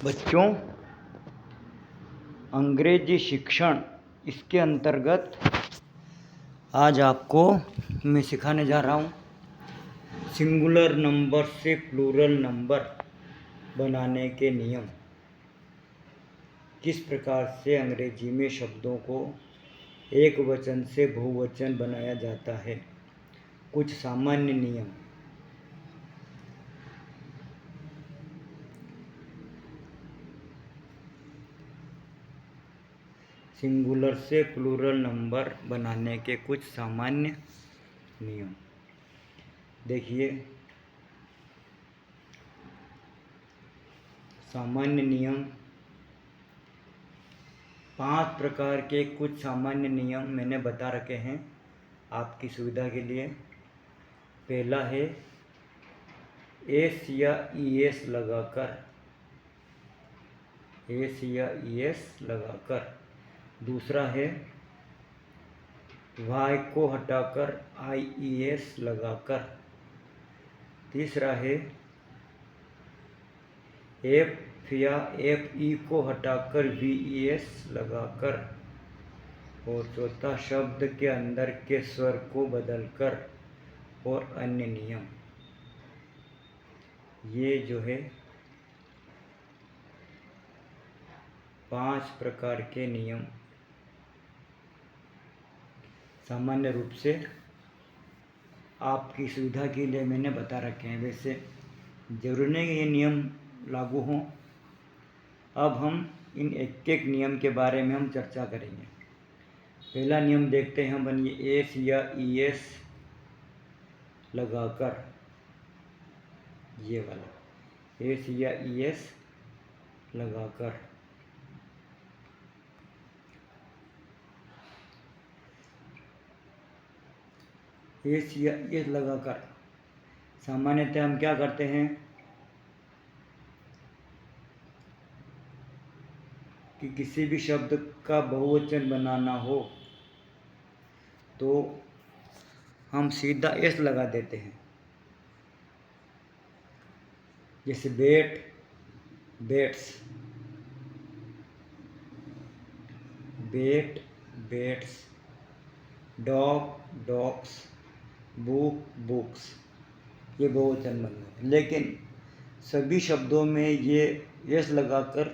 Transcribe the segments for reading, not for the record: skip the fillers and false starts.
बच्चों, अंग्रेजी शिक्षण इसके अंतर्गत आज आपको मैं सिखाने जा रहा हूँ सिंगुलर नंबर से प्लूरल नंबर बनाने के नियम। किस प्रकार से अंग्रेजी में शब्दों को एक वचन से बहुवचन बनाया जाता है, कुछ सामान्य नियम। सिंगुलर से प्लूरल नंबर बनाने के कुछ सामान्य नियम। देखिए, सामान्य नियम 5 प्रकार के कुछ सामान्य नियम मैंने बता रखे हैं आपकी सुविधा के लिए। पहला है एस या ईएस लगाकर, एस या ईएस लगाकर। दूसरा है वाई को हटाकर आईईएस लगाकर। तीसरा है एफ या एफ ई को हटाकर वीईएस लगाकर। और चौथा शब्द के अंदर के स्वर को बदलकर। और अन्य नियम। ये जो है 5 प्रकार के नियम सामान्य रूप से आपकी सुविधा के लिए मैंने बता रखे हैं। वैसे जरूरी नहीं कि ये नियम लागू हों। अब हम इन एक एक नियम के बारे में हम चर्चा करेंगे। पहला नियम देखते हैं हम, ये एस या ईएस लगाकर। ये वाला एस या ईएस लगाकर। एस या एस लगाकर सामान्यतः हम क्या करते हैं कि किसी भी शब्द का बहुवचन बनाना हो तो हम सीधा एस लगा देते हैं। जैसे bat, bats, bat, bats, dog, dogs, book, books. ये बहुवचन बन गए। लेकिन सभी शब्दों में ये एस लगाकर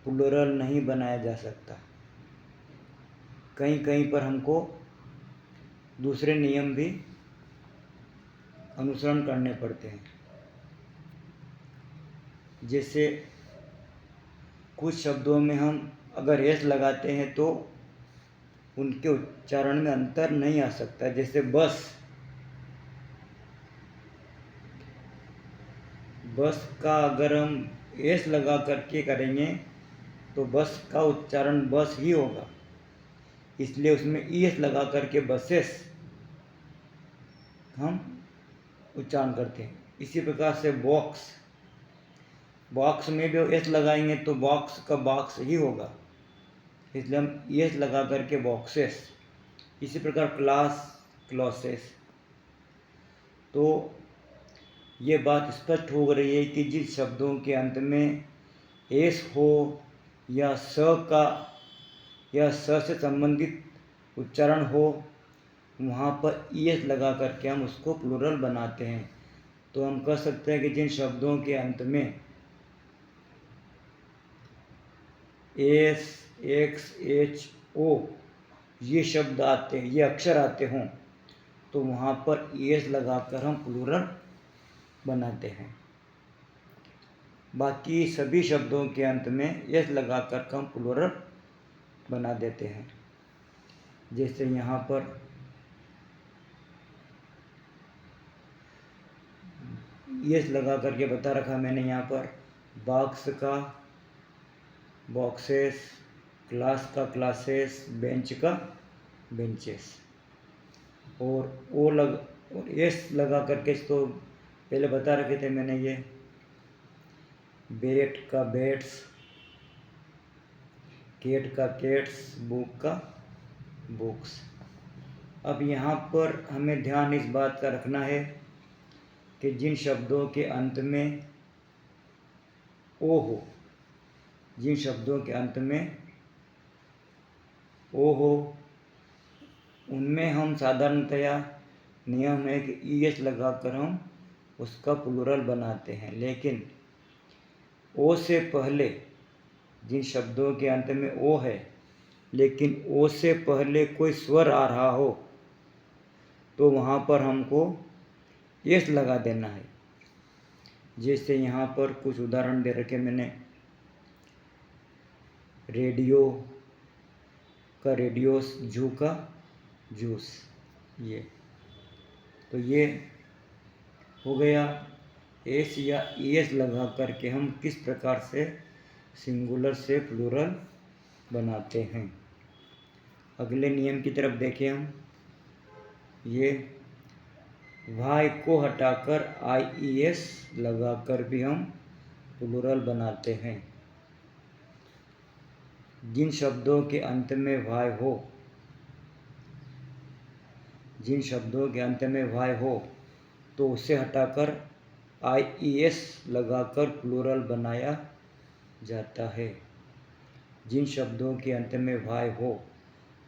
प्लूरल नहीं बनाया जा सकता। कहीं कहीं पर हमको दूसरे नियम भी अनुसरण करने पड़ते हैं। जैसे कुछ शब्दों में हम अगर एस लगाते हैं तो उनके उच्चारण में अंतर नहीं आ सकता। जैसे बस, बस का अगर हम एस लगा करके करेंगे तो बस का उच्चारण बस ही होगा, इसलिए उसमें ईएस लगा करके बसेस हम उच्चारण करते हैं। इसी प्रकार से बॉक्स, बॉक्स में भी एस लगाएंगे तो बॉक्स का बॉक्स ही होगा, इसलिए हम ईएस लगा करके बॉक्सेस। इसी प्रकार क्लास, क्लासेस। तो ये बात स्पष्ट हो रही है कि जिस शब्दों के अंत में एस हो या स का या स से संबंधित उच्चारण हो, वहाँ पर ईएस लगा करके हम उसको प्लूरल बनाते हैं। तो हम कह सकते हैं कि जिन शब्दों के अंत में एस, एक्स, एच, ओ ये शब्द आते हैं, ये अक्षर आते हों, तो वहाँ पर ईएस लगाकर हम प्लूरल बनाते हैं। बाकी सभी शब्दों के अंत में एस लगाकर हम प्लूरल बना देते हैं। जैसे यहाँ पर एस लगा करके बता रखा मैंने, यहाँ पर बॉक्स का बॉक्सेस, क्लास का क्लासेस, बेंच का बेंचेस। और एस लगा करके इसको पहले बता रखे थे मैंने, ये बेट का बेट्स, केट का केट्स, बुक का बुक्स। अब यहाँ पर हमें ध्यान इस बात का रखना है कि जिन शब्दों के अंत में ओ हो, जिन शब्दों के अंत में ओ हो उनमें हम साधारणतया नियम है कि ईएस लगाकर हम उसका प्लूरल बनाते हैं। लेकिन ओ से पहले जिन शब्दों के अंत में ओ है लेकिन ओ से पहले कोई स्वर आ रहा हो तो वहाँ पर हमको एस लगा देना है। जैसे यहाँ पर कुछ उदाहरण दे रखे मैंने, रेडियो का रेडियोस, जू का जूस। ये तो ये हो गया एस या ईएस लगा करके हम किस प्रकार से सिंगुलर से प्लूरल बनाते हैं। अगले नियम की तरफ देखें हम। ये वाई को हटाकर आईईएस लगाकर भी हम प्लूरल बनाते हैं। जिन शब्दों के अंत में वाई हो, जिन शब्दों के अंत में वाई हो तो उसे हटाकर आईईएस लगाकर प्लूरल बनाया जाता है। जिन शब्दों के अंत में वाई हो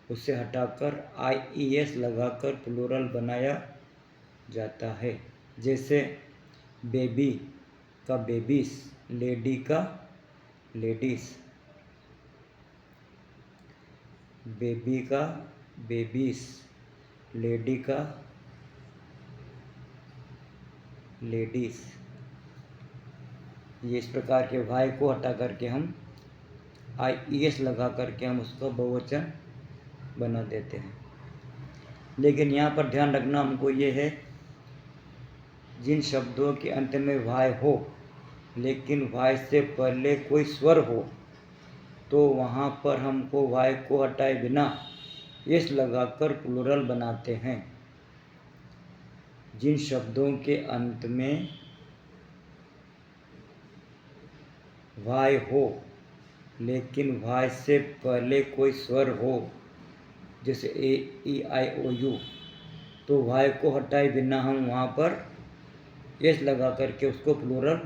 उसे हटाकर आईईएस लगाकर प्लूरल बनाया जाता है। जैसे बेबी का बेबीज, लेडी का लेडीज, बेबी का बेबीज, लेडी का लेडीज। ये इस प्रकार के वाई को हटा करके हम आईईएस लगा करके हम उसका बहुवचन बना देते हैं। लेकिन यहाँ पर ध्यान रखना हमको ये है, जिन शब्दों के अंत में वाई हो लेकिन वाई से पहले कोई स्वर हो तो वहाँ पर हमको वाई को हटाए बिना एस लगाकर प्लूरल बनाते हैं। जिन शब्दों के अंत में वाई हो लेकिन वाई से पहले कोई स्वर हो, जैसे ए ई आई ओ यू, तो वाई को हटाए बिना हम वहाँ पर एस लगा करके उसको प्लूरल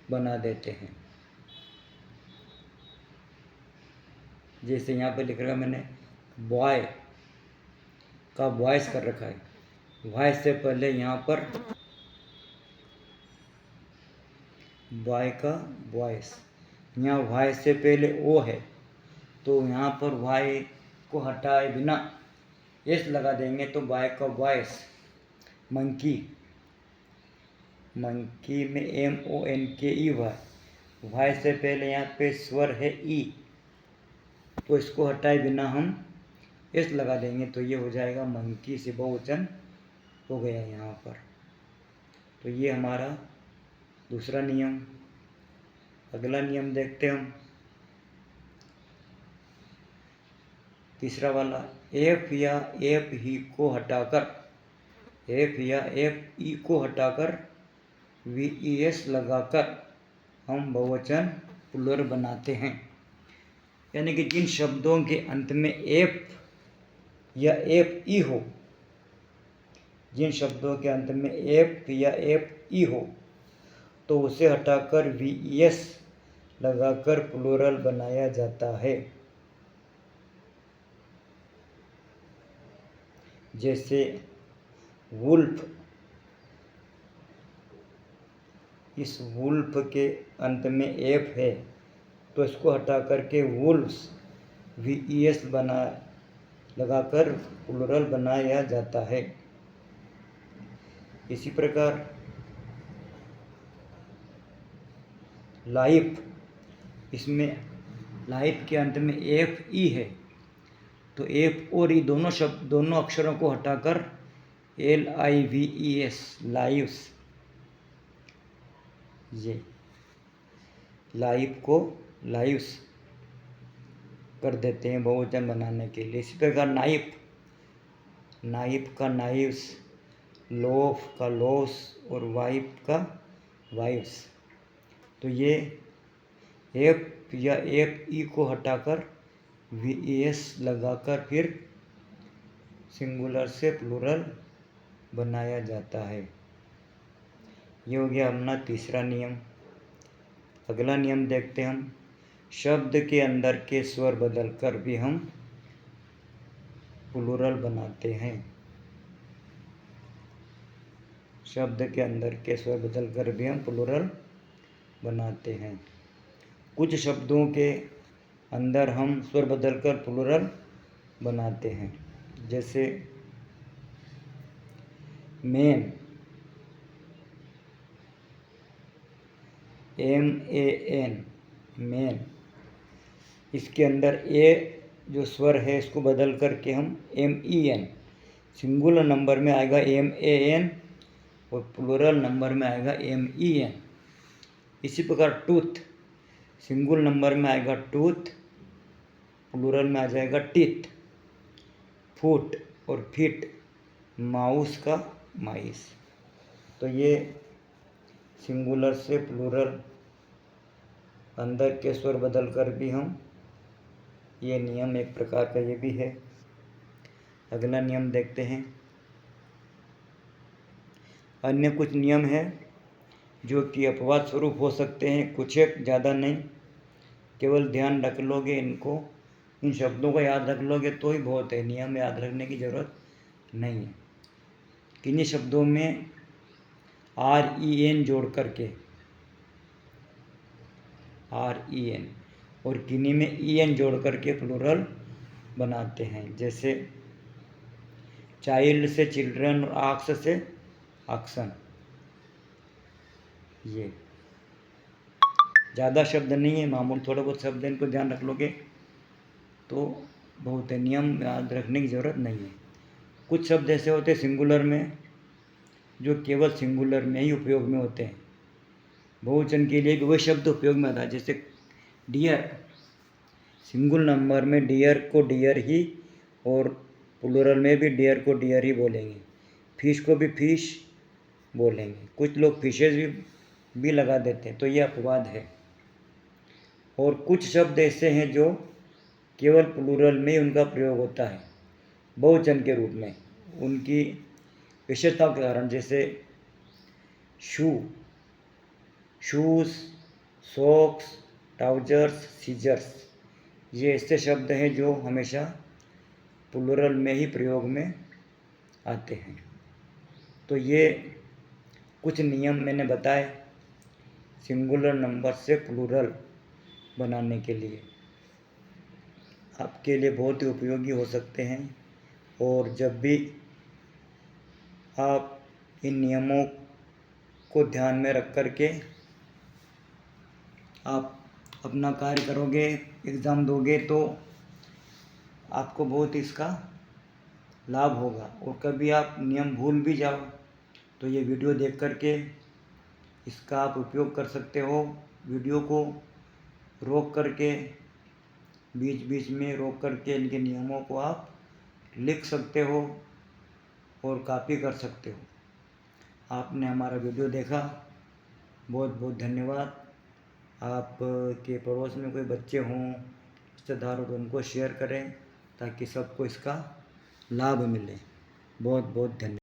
बना देते हैं। जैसे यहाँ पर लिख रखा मैंने, बॉय का वॉइस कर रखा है, वॉइस से पहले यहाँ पर बॉय का वॉइस, यहाँ वॉइस से पहले ओ है तो यहाँ पर वाई को हटाए बिना एस लगा देंगे तो बॉय का वॉइस। मंकी, मंकी में MONKEY, वाई से पहले यहाँ पे स्वर है ई तो इसको हटाए बिना हम एस लगा देंगे तो ये हो जाएगा मंकी से बहुवचन हो गया यहाँ पर। तो ये हमारा दूसरा नियम। अगला नियम देखते हम, तीसरा वाला, एफ या एफ ही को हटाकर, एफ या एफ ई को हटाकर VES लगाकर हम बहुवचन प्लूरल बनाते हैं। यानी कि जिन शब्दों के अंत में एफ या एफ ई हो, जिन शब्दों के अंत में एफ या एफ ई हो तो उसे हटाकर VES लगाकर प्लूरल बनाया जाता है। जैसे वुल्फ, इस वुल्फ के अंत में एफ है तो इसको हटा करके वुल्फ्स VES बना लगाकर प्लूरल बनाया जाता है। इसी प्रकार लाइफ, इसमें लाइफ के अंत में FE है तो एफ और ई दोनों शब्द, दोनों अक्षरों को हटाकर LIVES, लाइव्स, ये लाइफ को लाइव्स कर देते हैं बहुवचन बनाने के लिए। इसी प्रकार नाइफ, नाइफ का नाइव्स, लोफ का लोस और वाइफ का वाइफ्स। तो ये एफ या एफ ई को हटाकर VES लगाकर फिर सिंगुलर से प्लूरल बनाया जाता है। ये हो गया अपना तीसरा नियम। अगला नियम देखते हैं हम। शब्द के अंदर के स्वर बदलकर भी हम प्लूरल बनाते हैं। शब्द के अंदर के स्वर बदलकर भी हम प्लूरल बनाते हैं। कुछ शब्दों के अंदर हम स्वर बदलकर प्लूरल बनाते हैं, जैसे मैन, MAN, मैन। इसके अंदर ए जो स्वर है इसको बदल करके हम MEN, सिंगुलर नंबर में आएगा MAN और प्लूरल नंबर में आएगा MEN। इसी प्रकार टूथ, सिंगुलर नंबर में आएगा टूथ, प्लूरल में आ जाएगा टीथ। फुट और फीट, माउस का माइस। तो ये सिंगुलर से प्लूरल अंदर के स्वर बदल कर भी हम, ये नियम एक प्रकार का ये भी है। अगला नियम देखते हैं। अन्य कुछ नियम है जो कि अपवाद स्वरूप हो सकते हैं, कुछ एक, ज़्यादा नहीं। केवल ध्यान रख लोगे इनको, इन शब्दों को याद रख लोगे तो ही बहुत है, नियम याद रखने की ज़रूरत नहीं है। किन्हीं शब्दों में REN जोड़ करके, REN, और किन्हीं में EN जोड़ करके प्लूरल बनाते हैं, जैसे चाइल्ड से चिल्ड्रन और आक्स से आक्सन। ये ज़्यादा शब्द नहीं है, मामूल थोड़े बहुत शब्द, इनको ध्यान रख लोगे तो बहुत है, नियम याद रखने की ज़रूरत नहीं है। कुछ शब्द ऐसे होते हैं सिंगुलर में जो केवल सिंगुलर में ही उपयोग में होते हैं, बहुवचन के लिए भी वही शब्द उपयोग में आता है, जैसे डियर, सिंगुलर नंबर में डियर को डियर ही और प्लूरल में भी डियर को डियर ही बोलेंगे। फिश को भी फिश बोलेंगे, कुछ लोग फिशेज भी लगा देते हैं, तो ये अपवाद है। और कुछ शब्द ऐसे हैं जो केवल प्लूरल में ही उनका प्रयोग होता है बहुवचन के रूप में, उनकी विशेषताओं के कारण, जैसे शू, शूज़, सॉक्स, ट्राउजर्स, सीजर्स। ये ऐसे शब्द हैं जो हमेशा प्लूरल में ही प्रयोग में आते हैं। तो ये कुछ नियम मैंने बताए सिंगुलर नंबर से प्लूरल बनाने के लिए, आपके लिए बहुत ही उपयोगी हो सकते हैं। और जब भी आप इन नियमों को ध्यान में रख कर के आप अपना कार्य करोगे, एग्ज़ाम दोगे, तो आपको बहुत इसका लाभ होगा। और कभी आप नियम भूल भी जाओ तो ये वीडियो देख कर के इसका आप उपयोग कर सकते हो। वीडियो को रोक करके, बीच बीच में रोक करके इनके नियमों को आप लिख सकते हो और कॉपी कर सकते हो। आपने हमारा वीडियो देखा, बहुत बहुत धन्यवाद। आप के पड़ोस में कोई बच्चे हों, रिश्तेदार हो, तो उनको शेयर करें ताकि सबको इसका लाभ मिले। बहुत बहुत धन्यवाद।